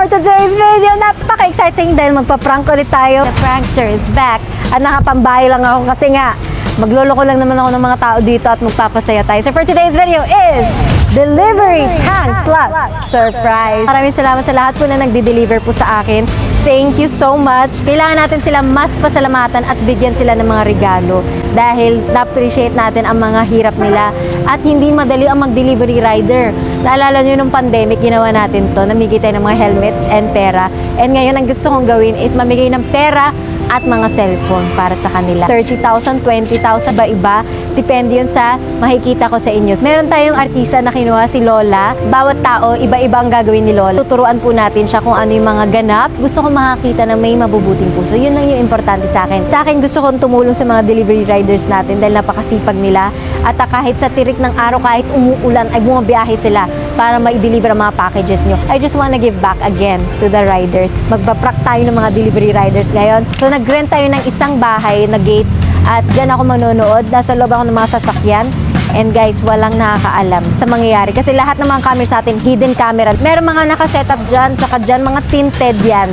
today's video, napaka-exciting dahil magpa-prank ulit tayo. The prankster is back. At nakapambahay lang ako kasi nga, magloloko lang naman ako ng mga tao dito at magpapasaya tayo. So for today's video is Delivery Prank Plus Surprise. Maraming salamat sa lahat po na nagde-deliver po sa akin. Thank you so much. Kailangan natin sila mas pasalamatan at bigyan sila ng mga regalo dahil na-appreciate natin ang mga hirap nila at hindi madali ang mag-delivery rider. Naalala nyo nung pandemic, ginawa natin to, namigay tayo ng mga helmets and pera. And ngayon, ang gusto kong gawin is mamigay ng pera at mga cellphone para sa kanila. 30,000, 20,000, iba-iba. Depende yun sa makikita ko sa inyo. Meron tayong artista na kinuha, si Lola. Bawat tao, iba-iba ang gagawin ni Lola. Tuturuan po natin siya kung ano yung mga ganap. Gusto kong makakita na may mabubuting puso. Yun lang yung importante sa akin. Sa akin, gusto kong tumulong sa mga delivery riders natin dahil napakasipag nila. At kahit sa tirik ng araw, kahit umuulan, ay bumabiyahe sila para ma-deliver ang mga packages nyo. I just wanna give back again to the riders. Magpa-prank tayo ng mga delivery riders ngayon. So nag-rent tayo ng isang bahay na gate at dyan ako manonood. Nasa loob ako ng mga sasakyan. And guys, walang nakakaalam sa mangyayari. Kasi lahat ng mga cameras natin, hidden camera. Meron mga nakasetup dyan, tsaka dyan mga tinted yan.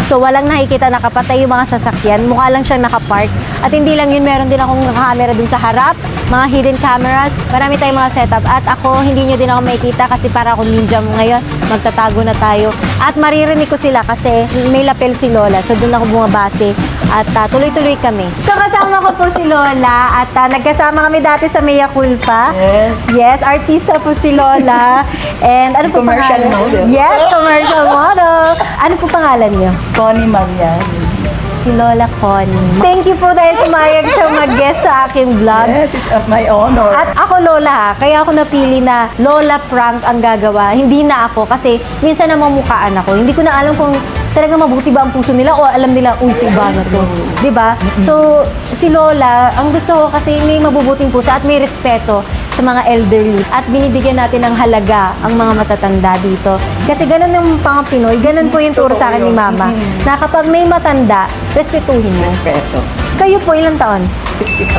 So walang nakikita, nakapatay yung mga sasakyan. Mukha lang siyang nakapark. At hindi lang yun, meron din akong camera dun sa harap. Mga hidden cameras. Marami tayong mga setup. At ako, hindi nyo din ako makikita kasi para akong ninja ngayon. Magtatago na tayo. At maririnig ko sila kasi may lapel si Lola. So doon ako bumabase. At tuloy-tuloy kami. So kasama ko po si Lola. At nagkasama kami dati sa Mea Culpa. Yes. Yes, artista po si Lola. And ano po Commercial pangalan? model. Yes, commercial model. Ano po pangalan niyo? Connie Marian. Si Lola Connie. Thank you po dahil pumayag siya mag-guest sa aking vlog. Yes, it's my honor. At ako Lola, kaya ako napili na Lola prank ang gagawa. Hindi na ako kasi minsan namamukhaan ako. Hindi ko na alam kung talaga mabuti ba ang puso nila o alam nila, uy, si iba na to. Diba? So, si Lola, ang gusto ko kasi may mabubuting puso at may respeto sa mga elderly at binibigyan natin ng halaga ang mga matatanda dito. Kasi ganun yung pang Pinoy, ganun po yung turo sa akin ni Mama, na kapag may matanda, respetuhin mo. Respeto. Kayo po, ilang taon? 65.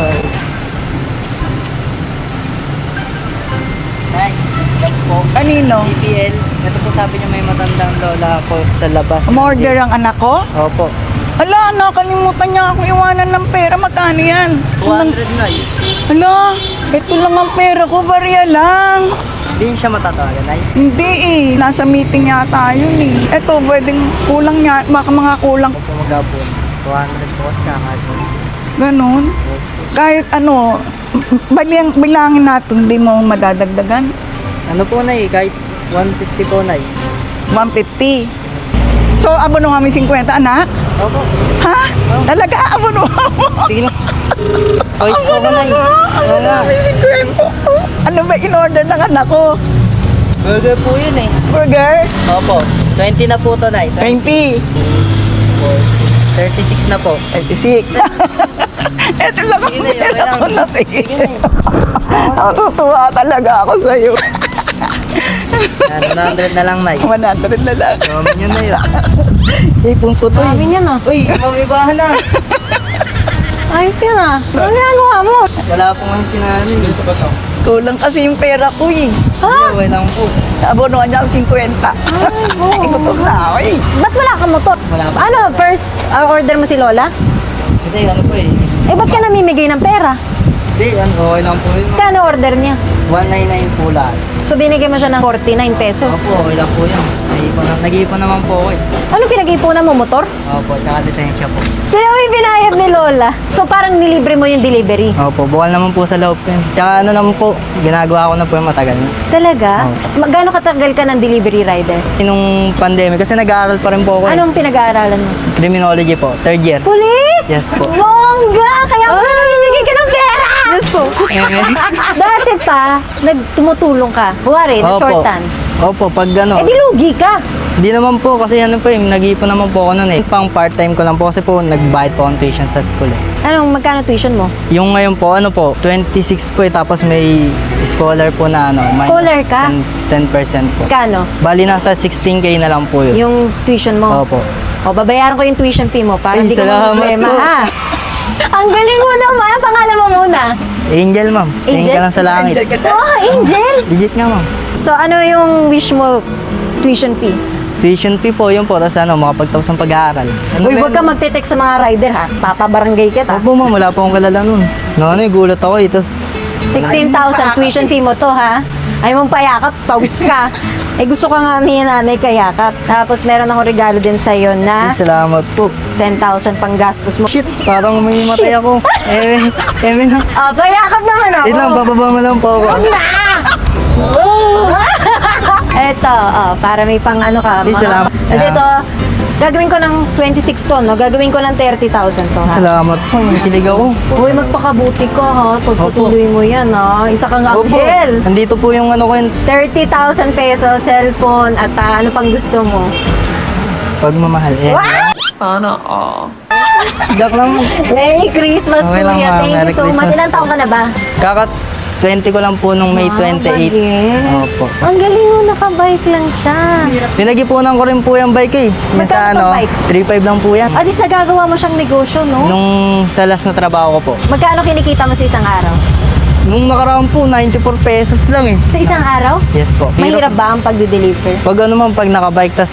Nay, ito po. Kanino? PPL. Ito po sabi niya may matandang lola ako sa labas. Umorder ang anak ko? Opo. Hala, nakalimutan niya akong iwanan ng pera. Magkano yan? 200 na yun. Hala, ito lang ang pera ko. Barya lang. Hindi siya matatawagan, Nay. Hindi eh. Nasa meeting yata yun eh. Ito, pwedeng kulang niya. Baka mga kulang. Opo magabon. 200 po kasi kakagin. Ganon. Kahit ano, bilangin natin, hindi mo madadagdagan. Ano po, Nay? Kahit 150 po, Nay. 150. So, abono kami 50, anak? Opo. Ha? Talaga, abono mo? Sige lang. Choice po ko, Nay. Oo nga. Ano ba in-order ng anak ko? Burger po yun eh. Burger? Opo. 20 na po to, Nay. 20. 36 na po. 36. Ito lang ang Sige na, pera okay ko lang. na Sige na. Natutuwa talaga ako sa'yo. Yan, 100 na lang, Nay. 100 na lang. Dami niyo na yun. Ipong tutoy. Dami niya na. Uy, mamibahan na. Ayos yun ah. Ano ginagawa mo? Wala pong ang sinano eh. Kulang kasi yung pera ko eh. Ha? Okay lang po. Abonohan niya ang 50. Ay, oh. Ikutok na ako eh. Ba't wala kang motor? Wala pa. Ano, first order mo si Lola? Kasi ano po eh. Eh, ba't ka namimigay ng pera? Hindi, okay lang po yun. Kano order niya? 199 po lahat. So, binigay mo siya ng 49 pesos. Opo, okay lang po yun. Nag-iipon naman po ako eh. Ano pinag-ipunan mo, motor? Opo, tsaka lisensya po. Sino may binayad ni Lola? So, parang nilibre mo yung delivery? Opo, bukal naman po sa loob yun. Tsaka ano naman po, ginagawa ko na po yung matagal na. Talaga? Magkano katagal ka ng delivery rider? Nung pandemic, kasi nag-aaral pa rin po ako eh. Anong pinag-aaralan mo? Criminology po, third year. Police? Yes po. Bongga! Kaya pala namimigay ka ng pera! Yes po. Dati pa, tumutulong ka. Buwari, na shortan. Opo, pag ano. Eh, di lugi ka. Di naman po, kasi ano po eh, nag-iipon naman po ako nun eh. Pang part-time ko lang po kasi po, nag-bayad po akong tuition sa school eh. Anong, magkano tuition mo? Yung ngayon po, ano po, 26 po eh, tapos may scholar po na ano, minus Scholar ka? 10% po. Kano? Bali nasa 16K na lang po yun. Yung tuition mo? Opo. O, babayaran ko yung tuition fee mo para Ay, hindi ka salamat problema, po. ha? Ang galing mo naman. Ang pangalan mo muna? Angel, ma'am. Tingin Angel? ka lang sa langit. Angel ka. Oh, Angel! Legit nga, ma'am. So, ano yung wish mo tuition fee? Tuition fee po, yun po. Tapos ano, makapagtapos ng pag-aaral. Uy, huwag ka magte-text sa mga rider ha. Papabarangay kita. Opo ma'am, wala po akong kalala nun. Gulat ako eh. Tapos 16,000 tuition fee mo to ha. Ayaw mong payakap, pawis ka. Eh gusto ka nga ni nanay kayakap. Tapos meron akong regalo din sa'yo na salamat po. 10,000 pang gastos mo. Shit, parang may matay ako. Na. Oh, kayakap naman ako. Wait lang, bababa mo lang po ako. Eto, para may pang ano ka. Please, salamat. Kasi ito, gagawin ko ng 26 to, no? Gagawin ko ng 30,000 to, ha? Salamat po, nakikilig ako. Uy, magpakabuti ka, ha? Pagpatuloy mo yan, ha? Isa kang anghel. Nandito po yung ano ko yun, 30,000 pesos, cellphone, at ano pang gusto mo? pagmamahal. Eh. Sana all. Joke lang. Merry Christmas, Okay lang, Kuya. ma'am. Thank you Merry so much. Christmas Ilan taon ka na ba? Kaka 20 ko lang po nung May 28. Bagay. Opo. Ang galing mo, nakabike lang siya. Pinag-ipunan ko rin po yung bike eh. Yung Magkano sa ano, bike? 3.5 lang po yan. At least nagagawa mo siyang negosyo, no? Nung sa last na trabaho ko po. Magkano kinikita mo sa isang araw? Nung nakaraan po, 94 pesos lang eh. Sa isang araw? Yes po. Mahirap ba ang pagde-deliver? Pag ano ma'am, pag nakabike, tas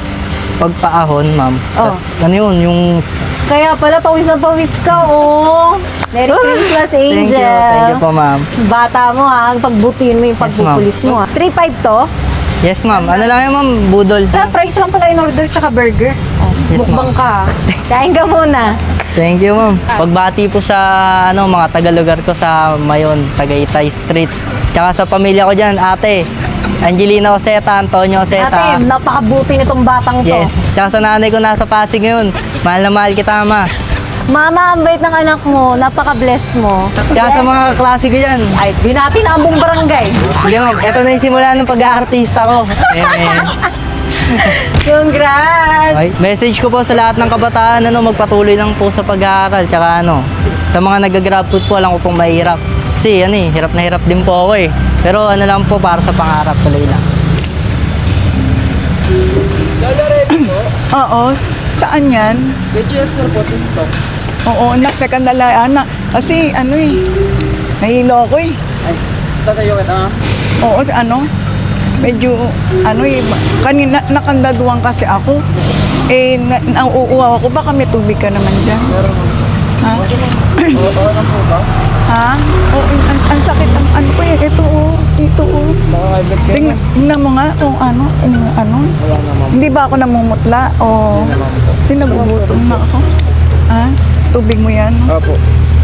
pagpaahon ma'am. Oh. Tas ano yun, yung... Kaya pala, pawis na pawis ka, oh. Merry Christmas, Angel. Thank you po ma'am. Bata mo, ha. Pagbutuin mo yung pagpupulis mo, ha. 3.5 to? Yes ma'am. Ano lang yun ma'am, budol. Fries lang pala in order, tsaka burger. Oh, Yes, mukbang ma'am. ka, ha. Kain ka muna. Thank you ma'am. Pagbati po sa ano mga taga-lugar ko sa Mayon, Tagaytay Street. Tsaka sa pamilya ko diyan, ate. Angelina Oseta, Antonio Oseta. Ate, napakabuti nitong batang to. Yes. Tsaka sa nanay ko nasa Pasig ngayon. Mahal na mahal kita, ma. Mama, ang bait ng anak mo. Napaka-blessed mo. Tsaka sa mga klase ko dyan. Ay, di natin ang buong barangay. Hindi ma'am, ito na yung simula ng pag-aartista ko. Amen. Congrats! Okay. Message ko po sa lahat ng kabataan, ano, magpatuloy lang po sa pag-aaral. Tsaka ano, sa mga nag-grab food po, alam ko pong mahirap. Kasi ano eh, hirap na hirap din po ako eh. Pero ano lang po, para sa pangarap tuloy lang. Oo. Saan yan? Oo, anak, teka nalaan na. Kasi ano eh, nahilo ako eh. Tatayo kita, Oo, ano, medyo, ano eh, kanina nakandaduan kasi ako. Eh, nauuwaw ako, baka may tubig ka naman dyan. Ha? Oo na po ba? Ha? Oo, ang sakit, ano ko eh, ito oh, dito oh. Makakaibat kayo. Tingnan mo nga kung ano, ano. Wala na ma'am. Hindi ba ako namumutla o sinagugutom na ako? Ha? Tubig mo yan? Opo.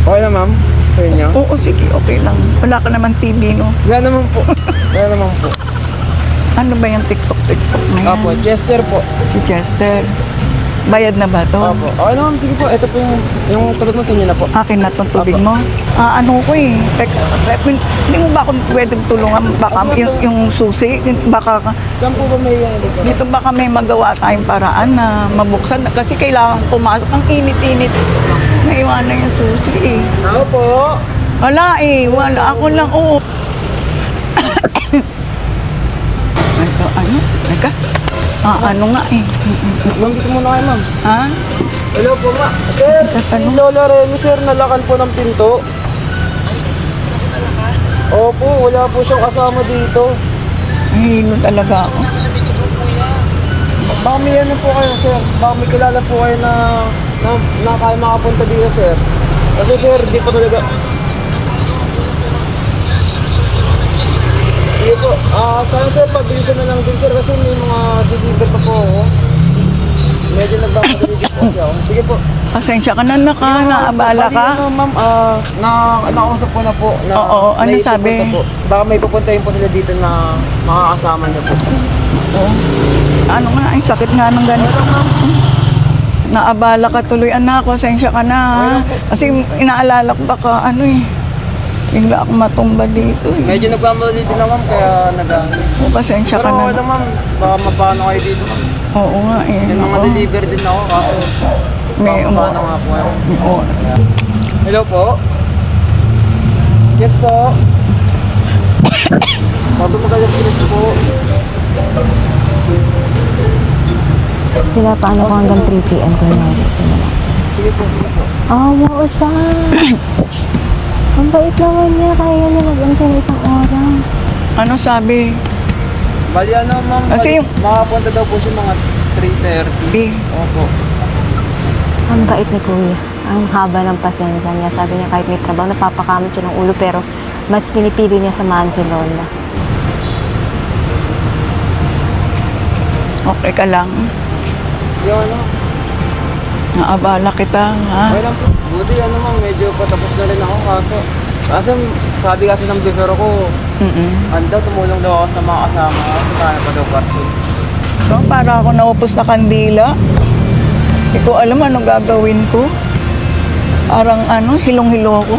Okay na ma'am? Sa inyo? Oo, sige, okay lang. Wala ka naman TV, no? Wala naman po. Wala naman po. Ano ba yung TikTok na yan? Opo, Chester po. Si Chester. Bayad na ba to? Opo. Okay na ma'am, sige po. Ito po yung tulad mo sa inyo na po. Akin na tong tubig mo. Ano ko eh. Hindi mo ba ako pwedeng tulungan? Baka yung susi, baka Saan po ba may dito? dito baka may magawa tayong paraan na mabuksan. Kasi kailangan pumasok. Ang init-init. Naiwanan yung susi eh. Ako po. Wala eh. Wala. Ako lang. Oo. Ito, ano? Teka. Ano nga eh. Ma'am, dito muna kayo ma'am. Ha? Hello po ma. Sir, si Lola Remy sir, nalakan po ng pinto. Opo, wala po siyang kasama dito. Nahilo talaga ako. Baka may ano po kayo sir. Baka may kilala po kayo na kaya makapunta dito sir. Kasi sir, di pa talaga. Sige po. Sana sir, pabilisan na lang din sir kasi may mga deliver pa po ako. Medyo nagbamadali din po siya. Sige po. Pasensya ka na naabala ka. Ano, ma'am, nakausap ko na po. Na Oo, ano may sabi? pupunta Po. Baka may pupuntahin po sila dito na makakasama niyo po. Ano nga, ang sakit nga ng ganito. Naabala ka tuloy, anak. Pasensya ka na, ha? Kasi inaalala ko baka, ano eh. Bigla ako matumba dito eh. Medyo nagmamadali din na ma'am, kaya O, pasensya ka Pero na. ano ma'am, baka mapano kayo dito ma'am. Oo nga eh. May mga Oo. deliver din ako kaso May baka mapano nga po kayo. Oo. Hello po? Yes po? Bago magkakalas po. Sila paano ko hanggang 3 p.m. kunyari. Sige po, sige po. Oo siya. Ang bait naman niya. Kaya niya mag-antay ng isang oras. Ano sabi? Bali ano ma'am, Kasi bali, makapunta daw po siya mga 3:30. Opo. Ang bait ni Kuya. Ang haba ng pasensya niya. Sabi niya kahit may trabaho, napapakamot siya ng ulo pero mas pinipili niya samahan si Lola. Okay ka lang? Yung ano, Naabala kita, ha? okay lang po. Buti ano ma'am, medyo patapos na rin ako kaso sabi kasi ng bisoro ko, tumulong daw ako sa mga kasama ko kasi kaya pa daw parcel. So, para ako naupos na kandila. Hindi ko alam ano gagawin ko. Parang hilong-hilo ako.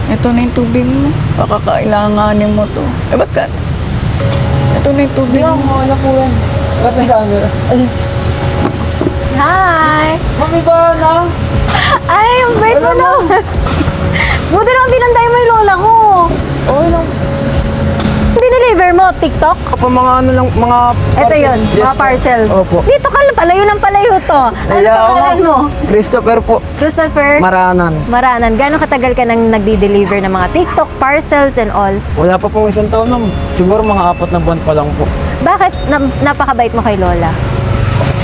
Ito na yung tubig mo. Baka kailanganin mo to. Ba't ka? Ito na yung tubig mo. Wala po yan. Ba't na sa camera? Hi! Mami ba na? Ay, ang bait mo naman! Buti naman binanday mo yung lola ko. Okay lang. Dineliver mo, TikTok? Opo, mga ano lang, mga... Ito yun, Yes, mga po. parcels. Opo. Dito ka lang, palayo ng palayo to. Ano Kaya ako, pangalan mo? Christopher po. Christopher Maranan. Maranan. Gano'ng katagal ka nang nagdi-deliver ng mga TikTok, parcels, and all? Wala pa pong isang taon ma'am. Siguro mga 4 na buwan pa lang po. Bakit napakabait mo kay Lola?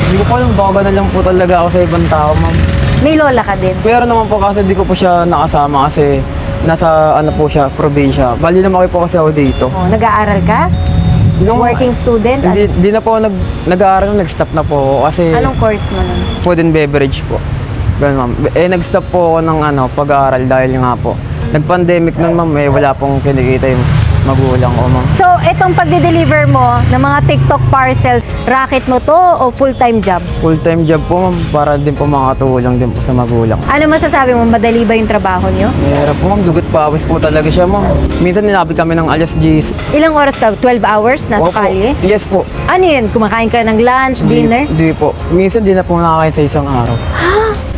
Hindi ko po alam, baka na lang po talaga ako sa ibang tao ma'am. May Lola ka din? Pero naman po kasi di ko po siya nakasama kasi nasa ano po siya, probinsya. Bali naman po kasi ako dito. Oh, nag-aaral ka? Nung- Working student? Hindi na po ako nag-aaral, nag-stop na po ako kasi Anong course mo nun? food and beverage po. Ganun ma'am. Nag-stop po ako ng pag-aaral dahil nga po. Nag-pandemic nun ma'am, wala pong kinikita yung magulang ko ma'am. So, itong pagde-deliver mo ng mga TikTok parcels, racket mo to o full-time job? Full-time job po ma'am, para din po makatulong din po sa magulang. Ano masasabi mo? Madali ba yung trabaho nyo? Mahirap po ma'am, dugot pawis po talaga siya ma'am. Minsan nilapit kami ng alas 10. Ilang oras ka? 12 hours? Nasa Opo. kalye? Yes po. Ano yun? Kumakain ka ng lunch, dinner? Di po. Minsan di na po nakakain sa isang araw.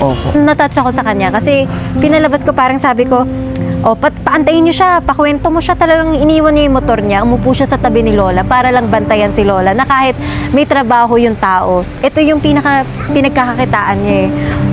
Opo. Natouch ako sa kanya kasi pinalabas ko parang sabi ko, paantayin niyo siya, pakwento mo siya, talagang iniwan niya yung motor niya, umupo siya sa tabi ni Lola para lang bantayan si Lola na kahit may trabaho yung tao, ito yung pinagkakakitaan niya eh.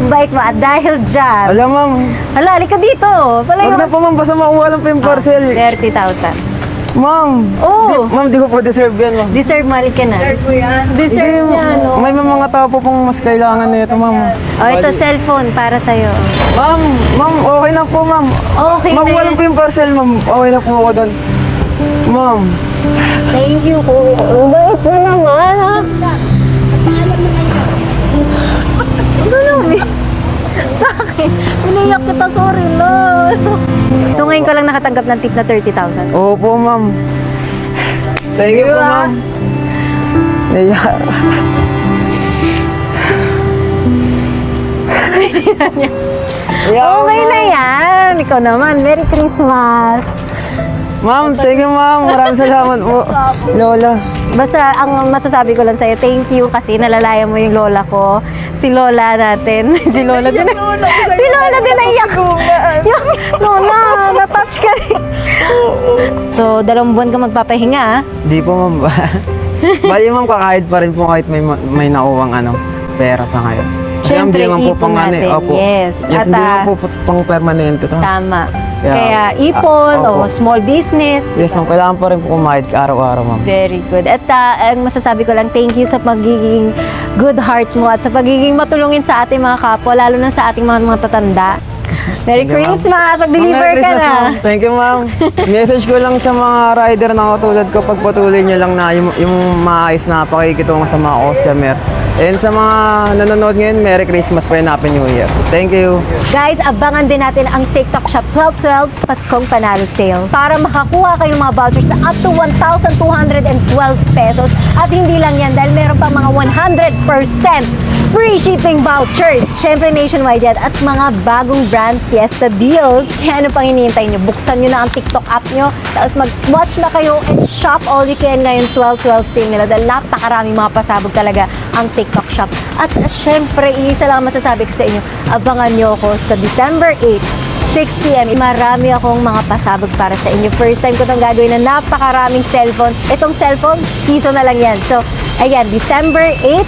Bait mo, at dahil dyan, Alam ma'am, hala, halika dito, palayo. wag na po ma'am, basta makuha lang po yung parcel. 30,000. Ma'am, Oh. ma'am, di ko po deserve yan ma'am. Deserve mo, halika na. Deserve mo yan. Deserve niya, no? may mga tao po pong mas kailangan na ito ma'am. Ito cellphone para sa'yo. Ma'am, okay na po ma'am. Okay na Makuha yan. lang po yung parcel ma'am, okay na po ako doon. Ma'am, Thank you, kuya. Ang bait mo naman, ha? Ano naman? Bakit? Iniyak kita, sorry na. So ngayon ka lang nakatanggap ng tip na 30,000? opo ma'am. Thank you po ma'am. Naiya. Okay na yan. Ikaw naman. Merry Christmas. Ma'am, thank you ma'am. Maraming salamat po. Lola. Basta ang masasabi ko lang sa'yo, thank you kasi nalalayan mo yung lola ko. Si Lola natin. Si Lola din. Si Lola din naiyak. Yung Lola, natouch ka rin. So, 2 buwan ka magpapahinga, ha? Di po ma'am. Bali ma'am, kakahid pa rin po kahit may nakuwang pera sa ngayon. Kasi ma'am, Siyempre, di naman po ipon pang natin. opo. Yes. At, hindi naman po pang permanente to. Tama. Kaya, Kaya ipon o opo. small business. Yes ma'am, kailangan pa rin po kumahid ka araw-araw ma'am. Very good. At ang masasabi ko lang, thank you sa pagiging good heart mo at sa pagiging matulungin sa ating mga kapwa, lalo na sa ating mga tatanda. Merry Thank you, ma'am. Christmas! Mag-deliver Merry ka Christmas, na! ma'am. Thank you ma'am. Message ko lang sa mga rider na katulad ko, pagpatuloy nyo lang na yung maayos na pakikitungo sa mga customer. And sa mga nanonood ngayon, Merry Christmas pa and Happy New Year. Thank you. Guys, abangan din natin ang TikTok Shop 12/12 Paskong Panalo Sale para makakuha kayo ng mga vouchers na up to 1,212 pesos. At hindi lang yan dahil meron pa mga 100% free shipping vouchers. Siyempre nationwide yan at mga bagong brand fiesta deals. Kaya ano pang hinihintay nyo? Buksan nyo na ang TikTok app nyo, tapos mag-watch na kayo and shop all you can ngayon 12/12 sale nila dahil napakaraming mga pasabog talaga ang TikTok Shop. At syempre, isa lang masasabi ko sa inyo, abangan nyo ako sa December 8, 6 p.m. Marami akong mga pasabog para sa inyo. First time ko itong gagawin na napakaraming cellphone. Itong cellphone, piso na lang yan. So, ayan, December 8,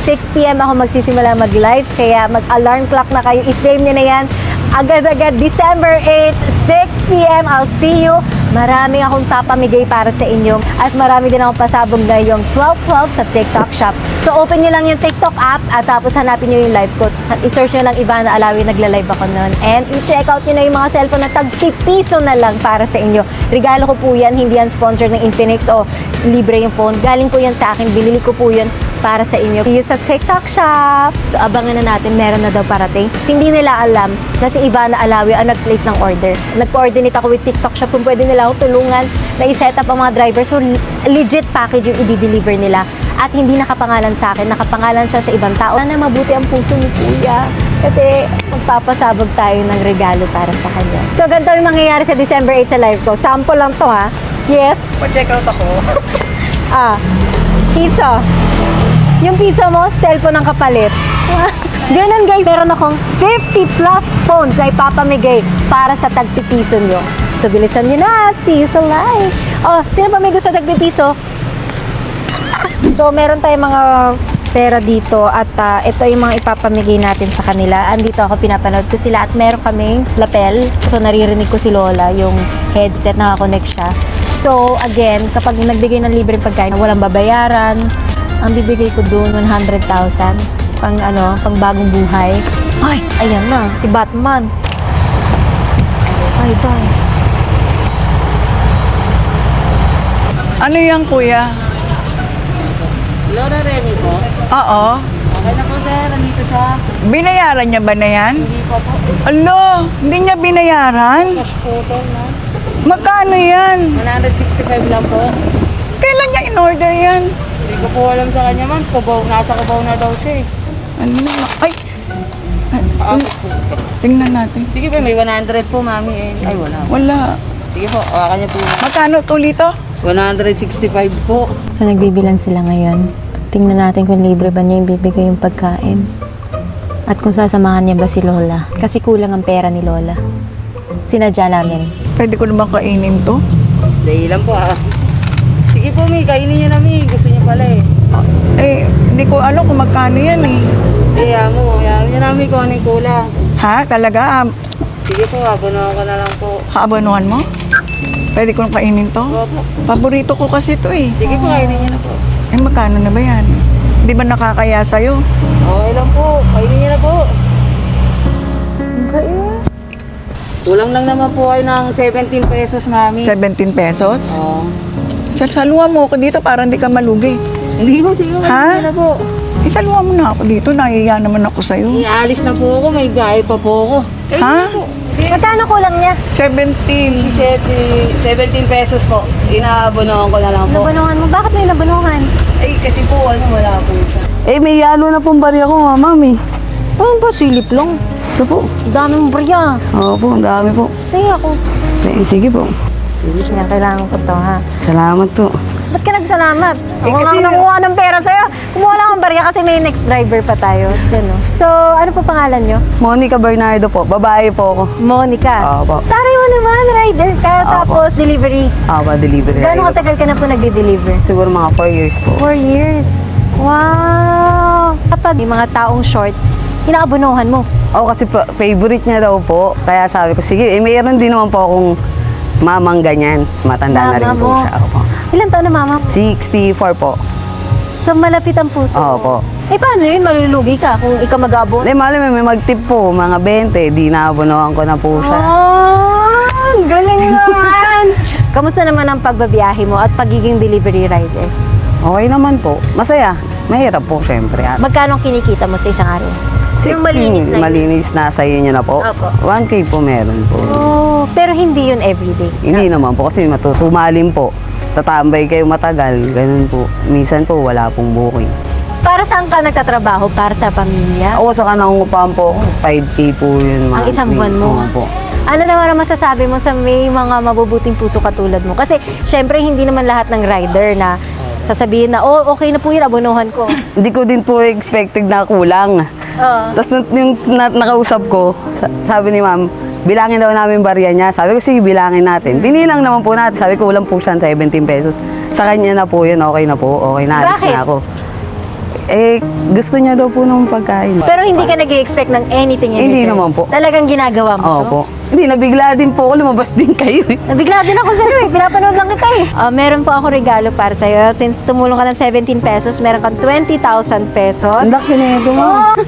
6 p.m. ako magsisimula mag-live. Kaya mag-alarm clock na kayo. I-save nyo na yan. Agad-agad, December 8, 6 p.m. I'll see you. Marami akong papamigay para sa inyo. At marami din akong pasabog na yung 12-12 sa TikTok shop. So open nyo lang yung TikTok app at tapos hanapin nyo yung live ko. I-search nyo lang Ivana Alawi, nagla-live ako nun. And i-check out nyo na yung mga cellphone na tag-piso na lang para sa inyo. Regalo ko po yan, hindi yan sponsor ng Infinix o libre yung phone. Galing po yan sa akin, binili ko po yan para sa inyo. See you sa TikTok shop. So abangan na natin, meron na daw parating. Hindi nila alam na si Ivana Alawi ang nag-place ng order. Nag-coordinate ako with TikTok shop kung pwede nila ako tulungan na i-set up ang mga driver. So legit package yung i-deliver nila. At hindi nakapangalan sa akin, nakapangalan siya sa ibang tao. Sana mabuti ang puso ni Kuya. Kasi magpapasabog tayo ng regalo para sa kanya. So ganito yung mangyayari sa December 8 sa live ko. Sample lang to ha. Yes? Pa-check out ako. Piso. Yung piso mo, cellphone ang kapalit. Ganun guys, meron akong 50 plus phones na ipapamigay para sa tagpipiso nyo. So bilisan nyo na. See you sa live. Oh, sino pa may gusto tagpipiso? So meron tayong mga pera dito at ito yung mga ipapamigay natin sa kanila. Andito ako, pinapanood ko sila at meron kaming lapel. So naririnig ko si Lola, yung headset, nakakonect siya. So again, kapag nagbigay ng libreng pagkain, walang babayaran. Ang bibigay ko doon, 100,000. Pang bagong buhay. Ay, ayan na, si Batman. Ay, bye. Ano yan, kuya? Lola Remy po. Oo. Okay na po sir, nandito siya. Binayaran niya ba na yan? Hindi pa po. Alo, hindi niya binayaran? Cash po ito na. Magkano yan? 165 lang po. Kailan niya in-order yan? Hindi ko po alam sa kanya man. Nasa Cubao na daw siya eh. Ano na? Ay! Tingnan natin. Sige po, may 100 po mami eh. Ay wala. Wala. Sige po, kanya po. Magkano tulito? 165 po. So nagbibilang sila ngayon. Tingnan natin kung libre ba niya yung bibigay yung pagkain. At kung sasamahan niya ba si Lola. Kasi kulang ang pera ni Lola. Sinadya namin. Pwede ko naman kainin to? Dahil lang po Sige po, may kainin niyo na mi. Gusto niyo pala eh. Eh, hindi ko alam kung magkano yan eh. Kaya niyo namin kung anong kulang. Ha? Talaga? Sige po, abono ko na lang po. Kaabanuhan mo? Pwede ko kainin to? Opo. Paborito ko kasi to eh. Sige po, kainin niyo na po. Eh, magkano na ba yan? Di ba nakakaya sa'yo? Okay lang po, kainin niyo na po. Kulang lang naman po kayo ng 17 pesos, mami. 17 pesos? Oo. Saluhan mo ako dito para hindi ka malugi. Hindi po, sige, Ha? kainin niyo na po. Saluhan mo na ako dito. Nahiya naman ako sa'yo. Iaalis na po ako, may biyahe pa po ako. Ha? Magkano kulang niya? 17. 17 pesos po. Inaabonohan ko na lang po. Nabanuhan mo? Bakit may nabanuhan? Ay, kasi po, wala po siya. Eh, may yalo na pong barya ko, mami. Ano ba? Silip lang. Ito po. Dami mong barya. Oo po, ang dami po. Sige ako. Sige po. Yan, kailangan ko to ha. Salamat po. Ba't ka nagsalamat? Ako kasi- nga nanguha ng pera sa'yo. Kumuha lang ang barya kasi may next driver pa tayo. Yan, oh. So, ano po pangalan nyo? Monica Bernardo po. Babae po ako. Monica. Opo. Taray mo naman, rider ka. Opo. Tapos, delivery. Delivery. Gano'ng katagal ka na po nagde-deliver? Siguro mga 4 years po. 4 years. Wow! Kapag yung mga taong short, inaabunuhan mo. Oo, kasi favorite niya daw po. Kaya sabi ko, sige, mayroon din naman po akong mamang ganyan. Matanda na rin po Mama mo. siya. Opo. Ilan taon na mama? 64 po. So, malapit ang puso. Opo. Eh, paano yun? Malulugi ka kung ikaw mag-abon? Hindi, malam may mag-tip po. Mga 20. Di naabunuhan ko na po siya. Ah, galing naman! Kamusta naman ang pagbabiyahe mo at pagiging delivery rider? Okay naman po. Masaya. Mahirap po, syempre. Magkano ang kinikita mo sa isang araw? Yung malinis na yun? Malinis na sa inyo na po. Opo. 1K po meron po. Oh, pero hindi yun everyday. Hindi naman po kasi matutumalin po. Tatambay kayo matagal, ganun po. Minsan po wala pong booking. Para saan ka nagtatrabaho? Para sa pamilya? Ako sa kanangupahan po, 5K po yun. Ang isang buwan mo? Opo. Ano naman ang masasabi mo sa may mga mabubuting puso katulad mo? Kasi, syempre, hindi naman lahat ng rider na sasabihin na, oh, okay na po yun, abunuhan ko. Hindi ko din po expected na kulang. Oo. Tapos yung nakausap ko, sabi ni ma'am, bilangin daw namin barya niya. Sabi ko, sige, bilangin natin. Binilang naman po natin. Sabi ko, ulang po siya 17 pesos. Sa kanya na po yun, okay na po. Okay na, alis Bakit? na ako. Eh, gusto niya daw po ng pagkain. Pero hindi ka nag-expect ng anything in Hindi return? naman po. Talagang ginagawa mo to? Opo. Hindi, nabigla din po ako, lumabas din kayo eh. Nabigla din ako sa'yo eh. Pinapanood lang kita eh. Meron po ako regalo para sa'yo. Since tumulong ka ng 17 pesos, meron kang 20,000 pesos. Ang laki na ito, ma'am.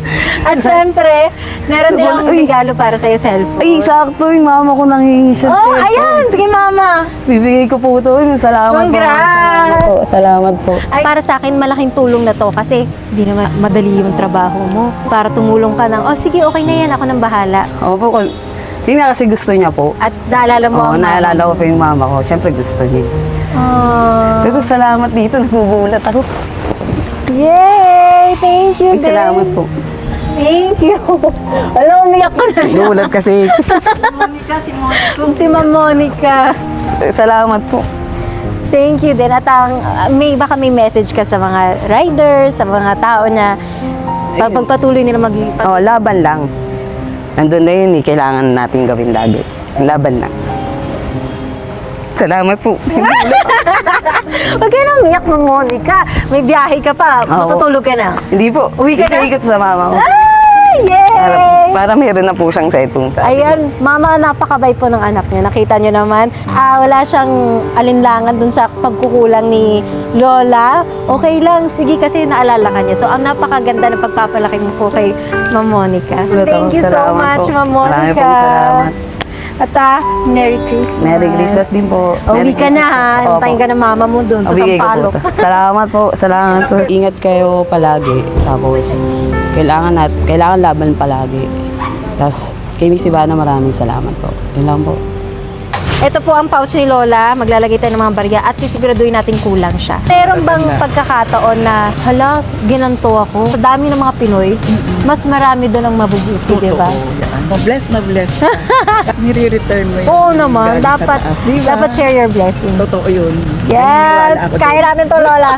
At syempre, meron din akong regalo para sa'yo, cellphone. Ay, sakto yung mama ko nanghingi siya. Oh, ayan! Sige, mama! Bibigay ko po ito. Salamat Congrats! po. Salamat po. Ay, para sa akin, malaking tulong na to kasi hindi naman madali yung trabaho mo. Para tumulong ka ng, oh sige, okay na yan, ako nang bahala. Opo, yun nga kasi gusto niya po. At naalala mo Oo, ang mama naalala ko mo. po yung mama ko. Siyempre gusto niya. Oh. Pero salamat dito, nagugulat ako. Yay! Thank you, Ay, salamat din. po. Thank you. Alam, umiyak ko na siya. Nagulat kasi. Si Ma'am Monica. Salamat po. Thank you din. At baka may message ka sa mga riders, sa mga tao na pagpatuloy nila Oh, laban lang. Nandun na yun eh, kailangan natin gawin lagi. Laban lang. Salamat po. Huwag ka na umiyak, Ma'am Monica. May biyahe ka pa. Oo. Matutulog ka na. Hindi po. Uwi ka na? Ikot sa mama ko. Ah, yay! Para meron na po siyang setong sa Ayan, mama, napakabait po ng anak niya. Nakita niyo naman, wala siyang alinlangan dun sa pagkukulang ni Lola. Okay lang, sige kasi naalala ka niya. So, ang napakaganda ng pagpapalaki mo po kay Ma'am Monica. Thank you so Salamat much, po. Ma'am Marami Monica. pong salamat. At Merry Christmas. Merry Christmas din po. Uwi ka na ha. Opo. Antayin ka ng mama mo dun sa Bigay ko Sampaloc. po. Salamat po. Salamat po. Ingat kayo palagi. Tapos, kailangan laban palagi. Tapos, kay Miss Ivana, maraming salamat po. Yun lang po. Ito po ang pouch ni Lola. Maglalagay tayo ng mga barya at sisiguraduhin natin kulang siya. Meron bang pagkakataon na, hala, ginanto ako? Sa dami ng mga Pinoy, mas marami doon ang mabubuti, di ba? Bless na bless. Nire-return mo yun. Oo naman. Galing sa Dapat, taas, di ba? dapat share your blessings. Totoo yun. Yes! Naniniwala ako Kaya natin to, Lola.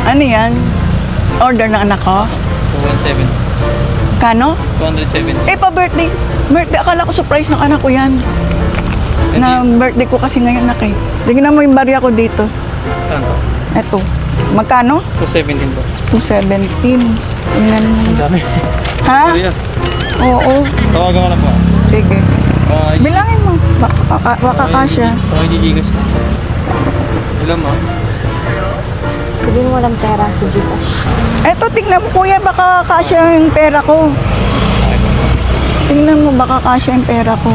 Ano yan? Order ng anak ko? 217. Kano? 207. Eh, pa-birthday. Birthday, akala ko surprise ng anak ko yan. Na birthday ko kasi ngayon, anak eh. Tingnan mo yung barya ko dito. Saan to? Eto. Magkano? 217 po. 217. Tingnan mo. Ang dami. Ha? Kuya, Oo. tawagan ko na po. Sige. Baka Bilangin mo. Baka kasya. i-gigas. Ilan mo? Sabi mo walang pera si Gcash. Eto, tingnan mo kuya, baka kasya yung pera ko. Tingnan mo, baka kasya yung pera ko.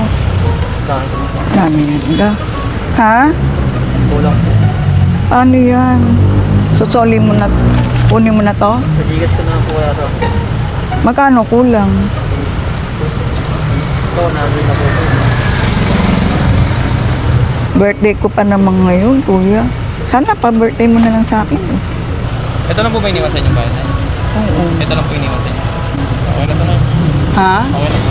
Dami yan. Ha? Kulang po. Ano yan? Susoli mo na, kunin mo na to? Sa-gigas ko na po wala to. Magkano kulang? Ito, nandun na po. Birthday ko pa naman ngayon, kuya. Sana pa-birthday mo na lang sa akin. Eh. Ito lang po ba iniwan sa inyo ba? Oo. Ito lang po iniwan sa inyo. Okay na to na. Ha? Okay na po.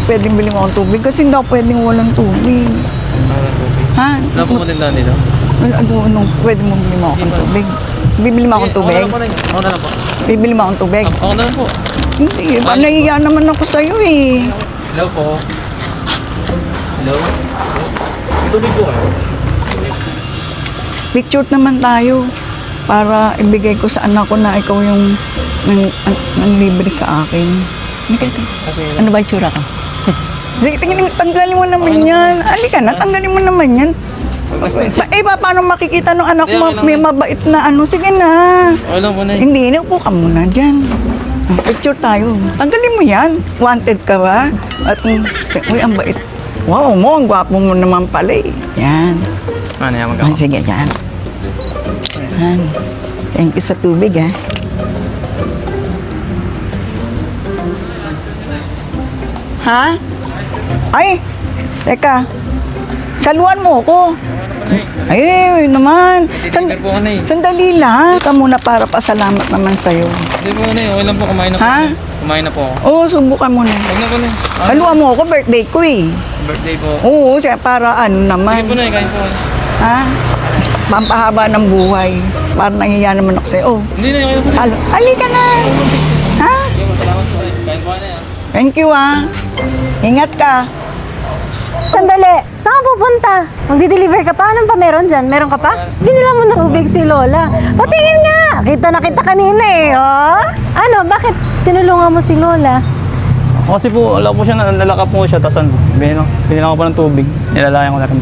Pwedeng bili mo akong tubig kasi hindi ako pwedeng walang tubig. Okay na po. Ha? Wala po matindahan dito. Ano, pwede mo bili mo akong tubig. Bibili mo akong tubig? Okay na lang po. Bibili mo akong tubig? Okay na lang po. Hindi, nahiya naman ako sa'yo eh. Hello po. Hello? May tubig po kayo? Picture naman tayo para ibigay ko sa anak ko na ikaw yung nang libre sa akin. Ano ba yung tsura ko? Sige, tanggalin mo naman yan. Halika na, tanggalin mo naman yan. Eh, paano makikita ng anak mo may mabait na ano? Sige na. Okay lang po na eh. Hindi, naupo ka muna dyan. Picture tayo. Tanggalin mo yan. Wanted ka ba? At, uy, ang bait. Wow, ang gwapo mo naman pala eh. Yan. Ano yan, Ah, sige, yan. Yan. Thank you sa tubig, ha. Ha? Ay! Teka. Saluan mo ako. Ay, naman. Deliver po ka na eh. Sandali lang. Ka muna para pasalamat naman sa'yo. Hindi po na eh. Okay lang po. Kumain na po. Ha? Kumain na po ako. Oo, subukan mo na. Huwag na po na eh. Saluan mo ako, birthday ko eh. Birthday po. Oo, para ano Sige naman. po na eh. Kain po. Ha? Pampahaba ng buhay. Para nangiya naman ako sa'yo. Oh, Hindi na. Okay na po na. halika na. Ha? Sige, salamat po eh. Kain po na eh. Thank you, ha. Ingat ka. sandali. Saan ka pupunta? Magdi-deliver ka pa? Anong pa meron dyan? Meron ka pa? Binila mo ng tubig si Lola. O, tingin nga. Kita na kita kanina eh, oh. Ano, bakit tinulungan mo si Lola? Kasi po, wala po siya, nalalakap po siya, tapos ano, binilang ko po ng tubig, nilalayan ko na rin.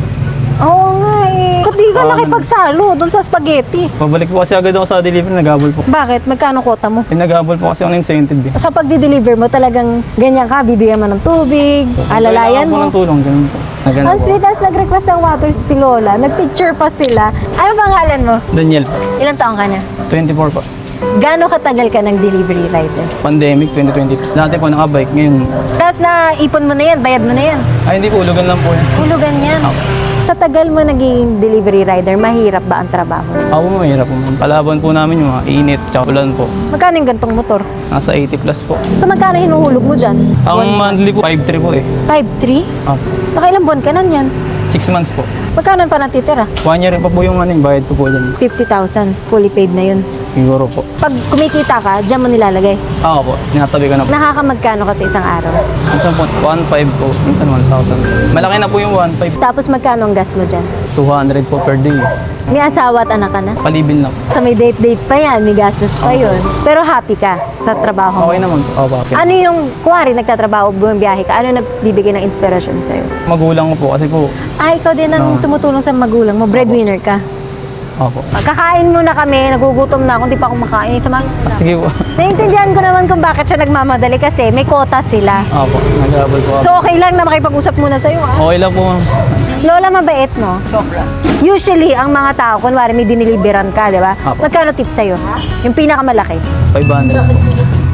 Oo nga eh. Ba't di ka nakipagsalo doon sa spaghetti? Pabalik po kasi agad ako sa delivery, naghabol po. Bakit? Magkano quota mo? Naghabol po kasi ako ng incentive eh. Sa pagdi-deliver mo, talagang ganyan ka, bibigyan mo ng tubig, alalayan Kailangan po mo. ng tulong, ganun po. Nagano Ang po. sweet as nag-request ng water si Lola. Nagpicture pa sila. Ano pangalan mo? Daniel po, Ilang taong ka na? 24 po. Gano'ng katagal ka ng delivery rider? Pandemic 2020. Dati po nakabike, ngayon. Tapos naipon mo na yan, bayad mo na yan. Ay hindi po, ulugan lang po yan. Hulugan yan. Sa tagal mo naging delivery rider, mahirap ba ang trabaho? Ako po mahirap po. Palaban po namin yung mga init, tsaka ulan po. Magkano yung gantong motor? Nasa 80 plus po. So magkano hinuhulog mo dyan? Ang monthly po, 5.3 po eh. 5,300? Opo. Nakailang buwan ka na yan? 6 months po. Magkano pa natitira? 1 year pa po yung ano, yung bayad ko po dyan. 50,000. Fully paid na yun. Siguro po. Pag kumikita ka, dyan mo nilalagay. Ako po, tinatabi ko na po. Nakakamagkano ka sa isang araw? Minsan po, 1.5 po. Minsan 1,000. Malaki na po yung 1.5. Tapos magkano ang gas mo dyan? 200 po per day. May asawa at anak ka na? Palibin lang. So may date-date pa yan, may gastos pa yun. Pero happy ka sa trabaho mo? Okay naman po. Okay. Ano yung, kuwari nagtatrabaho, bumibiyahe ka, ano nagbibigay ng inspirasyon sa'yo? Magulang ko po kasi po, Ikaw din ang tumutulong sa magulang mo, breadwinner ka. opo. Kakain muna kami, nagugutom na ako, hindi pa ako makain. Sa mga... Sige po. Naiintindihan ko naman kung bakit siya nagmamadali kasi may quota sila. Opo, nag-aabol po ako. So okay lang na makipag-usap muna sa'yo, ah. Okay lang po ma'am. Lola, mabait mo. Sobra. Usually, ang mga tao, kunwari may diniliberan ka, di ba? Apo. Magkano tip sa'yo? Yung pinakamalaki? 500 po.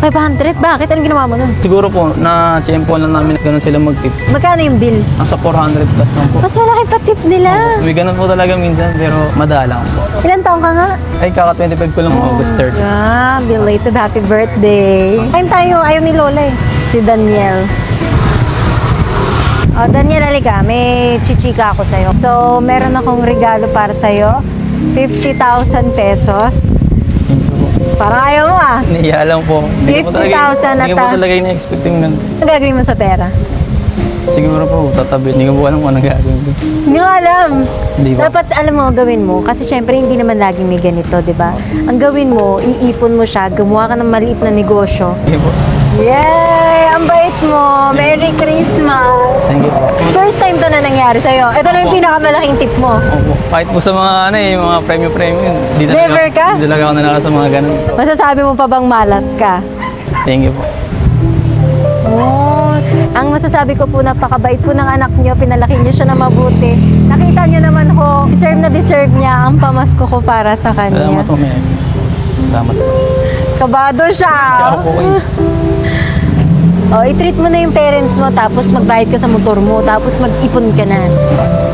500? Bakit? Anong ginawa mo nun? Siguro po, na-tiyempo lang namin ganun sila mag-tip. Magkano yung bill? Nasa 400 plus lang po. Mas malaki pa tip nila. May ganun po talaga minsan, pero madalang po. Ilan taong ka nga? Ay, kaka-25 ko lang August 3rd. Ah, belated happy birthday. Kain tayo, ayaw ni Lola eh. Si Daniel. Oh, Daniel, halika. May chichika ako sa'yo. So, meron akong regalo para sa'yo. 50,000 pesos. Parang ayaw mo ah. Niya lang po. 50,000 Hindi ko po ata. talaga in-expecting ganun. Ano gagawin mo sa pera? Siguro po, tatabi. Hindi ko po alam kung anong gagawin ko. Hindi ko alam. Hindi ba? Dapat alam mo, gawin mo. Kasi syempre, hindi naman laging may ganito, di ba? Ang gawin mo, iipon mo siya, gumawa ka ng maliit na negosyo. Sige po. Yay! Ang bait mo! Merry Christmas! Thank you po. First time to na nangyari sa'yo. Ito na yung pinakamalaking tip mo. Opo. Kahit po sa mga ano eh, mga premyo-premyo. Di talaga, Never ka? Di talaga ako nanalo sa mga ganun. Masasabi mo pa bang malas ka? Thank you po. Oh, ang masasabi ko po, napakabait po ng anak nyo. Pinalaki nyo siya na mabuti. Nakita nyo naman ho, deserve niya ang pamasko ko para sa kanya. Salamat po, Mary. Salamat po. Kabado siya. Kaya po kayo. Oh, i-treat mo na yung parents mo, tapos magbayad ka sa motor mo, tapos mag-ipon ka na.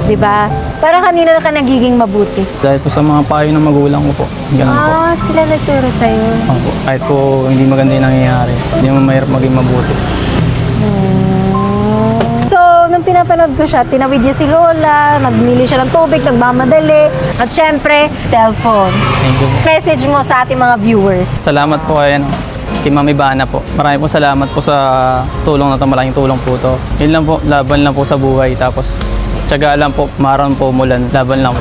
'Di ba? Para kanina ka nagiging mabuti. Dahil po sa mga payo ng magulang ko po. Ganun po. Ah, sila nagturo sa'yo. Opo. Kahit po hindi maganda yung nangyayari. Hindi mo mahirap maging mabuti. So, nung pinapanood ko siya, tinawid niya si Lola, nagmili siya ng tubig, nagmamadali, at syempre, cellphone. Thank you po. Message mo sa ating mga viewers. Salamat po kay, kay Mami Bana po. Marami po salamat po sa tulong na to. Malaking tulong po to. Yun lang po, laban lang po sa buhay. Tapos, tiyaga lang po, maroon po, umulan. Laban lang po.